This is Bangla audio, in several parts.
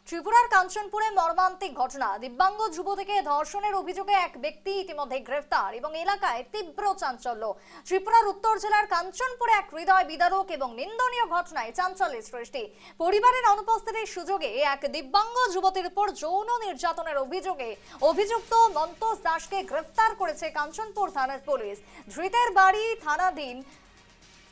ত্রিপুরার কাঞ্চনপুরে মর্মান্তিক ঘটনা। দিব্যাঙ্গ যুবতীকে ধর্ষণের অভিযোগে এক ব্যক্তি ইতিমধ্যে গ্রেফতার এবং এলাকায় তীব্র চাঞ্চল্য। ত্রিপুরার উত্তর জেলার কাঞ্চনপুরে এক হৃদয় বিদারক এবং নিন্দনীয় ঘটনায় চাঞ্চল্যের সৃষ্টি। পরিবারের অনুপস্থিতির সুযোগে এক দিব্যাঙ্গ যুবতীর উপর যৌন নির্যাতনের অভিযোগে অভিযুক্ত মন্তোষ দাসকে গ্রেফতার করেছে কাঞ্চনপুর থানার পুলিশ। ধৃতের বাড়ি থানাধীন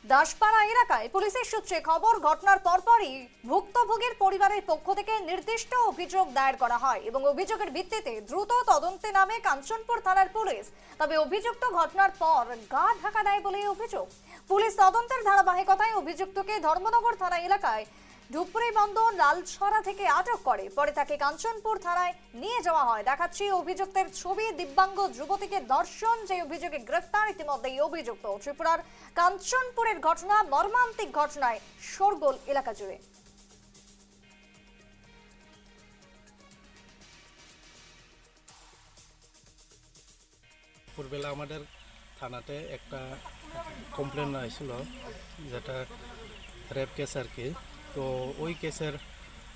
দাসপাড়া এলাকায়। পুলিশের সূত্রে খবর, ঘটনার পরপরই ভুক্তভোগীর পরিবারের পক্ষ থেকে নির্দিষ্ট অভিযোগ দায়ের করা হয় এবং অভিযোগের ভিত্তিতে দ্রুত তদন্তে নামে কাঞ্চনপুর থানার পুলিশ। তবে অভিযুক্ত ঘটনার পর গা ঢাকা দেয় বলে অভিযোগ। পুলিশ তদন্তের ধারাবাহিকতায় অভিযুক্তকে ধর্মনগর থানা এলাকায় ধুপড়িবন্ধ লালছড়া থেকে আটক করে। পরে তাকে কাঞ্চনপুর থানায় নিয়ে যাওয়া হয়। দেখাচ্ছি অভিযুক্তের ছবি। দিব্যাঙ্গ যুবতীকে ধর্ষণ যে অভিযোগে গ্রেফতার ইতিমধ্যে অভিযুক্ত। ত্রিপুরার কাঞ্চনপুরের ঘটনা, মর্মান্তিক ঘটনায় শোরগোল এলাকা জুড়ে। দুপুরবেলা আমাদের থানাতে একটা কমপ্লেন আসছিল, যেটা রেপ কেস আর কি। তো ওই কেসের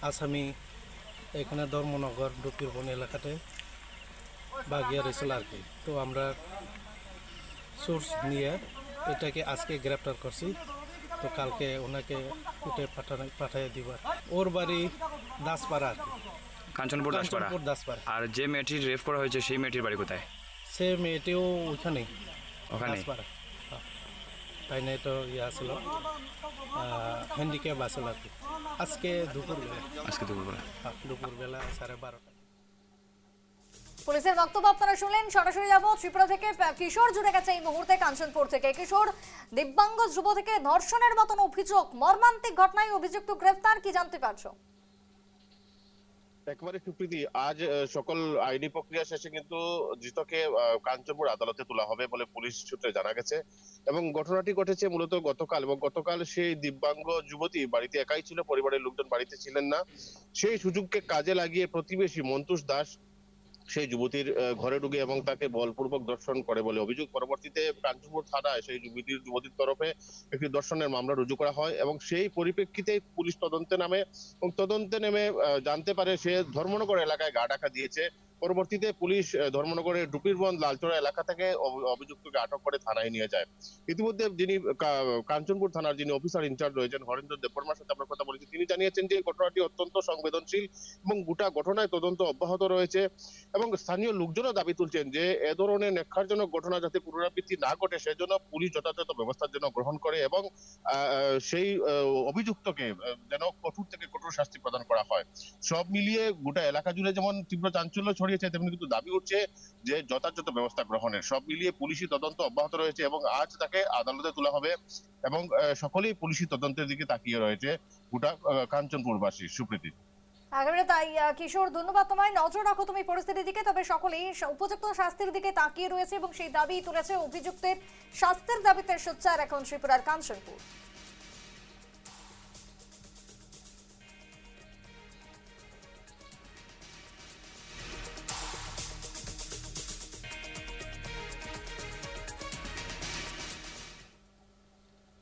আসামি এখানে ধর্মনগর ডুপিরবন এলাকাতে বাগিয়া রয়েছিল আর কি। তো আমরা সোর্স নিয়ে এটাকে আজকে গ্রেপ্তার করছি। তো কালকে ওনাকে কোর্টে পাঠিয়ে দিব। ওর বাড়ি দাসপাড়া আর কি, কাঞ্চনপুর দাসপাড়া। আর যে মেয়েটির রেপ করা হয়েছে সেই মেয়েটির বাড়ি কোথায়? সে মেয়েটিও ওইখানেই, ওখানে। দাসপাড়া। তাই না, তো ইয়ে আসছিল, হ্যান্ডিক্যাপ আসল আর কি। আজকে দুপুরবেলা 12:30। পুলিশের বক্তব্য আপনারা শুনলেন। সরাসরি যাব ত্রিপুরা থেকে। কিশোর জুড়ে গেছে এই মুহূর্তে কাঞ্চনপুর থেকে। কিশোর, দিব্যাঙ্গ যুবতীকে ধর্ষণের মতন অভিযোগ, মর্মান্তিক ঘটনায় অভিযুক্ত গ্রেফতার, কি জানতে পারছো? একেবারে সুপ্রীতি, আজ সকল আইনি প্রক্রিয়া শেষে কিন্তু ধৃতকে কাঞ্চনপুর আদালতে তোলা হবে বলে পুলিশ সূত্রে জানা গেছে। এবং ঘটনাটি ঘটেছে মূলত গতকাল, এবং গতকাল সেই দিব্যাঙ্গ যুবতী বাড়িতে একাই ছিল, পরিবারের লোকজন বাড়িতে ছিলেন না। সেই সুযোগকে কাজে লাগিয়ে প্রতিবেশী মন্তোষ দাস সেই যুবতীর ঘরে ঢুকে এবং তাকে বলপূর্বক ধর্ষণ করে বলে অভিযোগ। পরবর্তীতে কাঞ্চনপুর থানায় সেই যুবতীর তরফে একটি ধর্ষণের মামলা রুজু করা হয় এবং সেই পরিপ্রেক্ষিতে পুলিশ তদন্তে নামে এবং তদন্তে নেমে জানতে পারে সে ধর্মনগর এলাকায় গা ঢাকা দিয়েছে। পরবর্তীতে পুলিশ ধর্মনগরের ডুপিরবন লালচড়া এলাকা থেকে অভিযুক্তকে আটক করে থানায় নিয়ে যায়। ইতিমধ্যে যিনি কাঞ্চনপুর থানার যিনি অফিসার ইনচার্জ রয়েছেন হরেন্দ্র দেববর্মার সাথে আমরা কথা বলেছি, তিনি জানিয়েছেন যে ঘটনাটি অত্যন্ত সংবেদনশীল এবং গোটা ঘটনায় তদন্ত অব্যাহত রয়েছে। এবং স্থানীয় লোকজনও দাবি তুলছেন যে এ ধরনের নেক্ষারজনক ঘটনা যাতে পুনরাবৃত্তি না ঘটে সেজন্য পুলিশ যথাযথ ব্যবস্থার জন্য গ্রহণ করে এবং সেই অভিযুক্তকে যেন কঠোর থেকে কঠোর শাস্তি প্রদান করা হয়। সব মিলিয়ে গোটা এলাকা জুড়ে যেমন তীব্র চাঞ্চল্য ছড়িয়েছে, তেমনি কিন্তু দাবি উঠছে যে যথাযথ ব্যবস্থা গ্রহণের। সব মিলিয়ে পুলিশি তদন্ত অব্যাহত রয়েছে এবং আজ তাকে আদালতে তোলা হবে এবং সকলেই পুলিশি তদন্তের দিকে তাকিয়ে রয়েছে গোটা কাঞ্চনপুরবাসী। সুপ্রীতি। একেবারে তাই কিশোর, ধন্যবাদ তোমায়। নজর রাখো তুমি পরিস্থিতির দিকে। তবে সকলেই উপযুক্ত শাস্তির দিকে তাকিয়ে রয়েছে এবং সেই দাবি তুলেছে। অভিযুক্তের শাস্তির দাবিতে সোচ্চার এখন ত্রিপুরার কাঞ্চনপুর।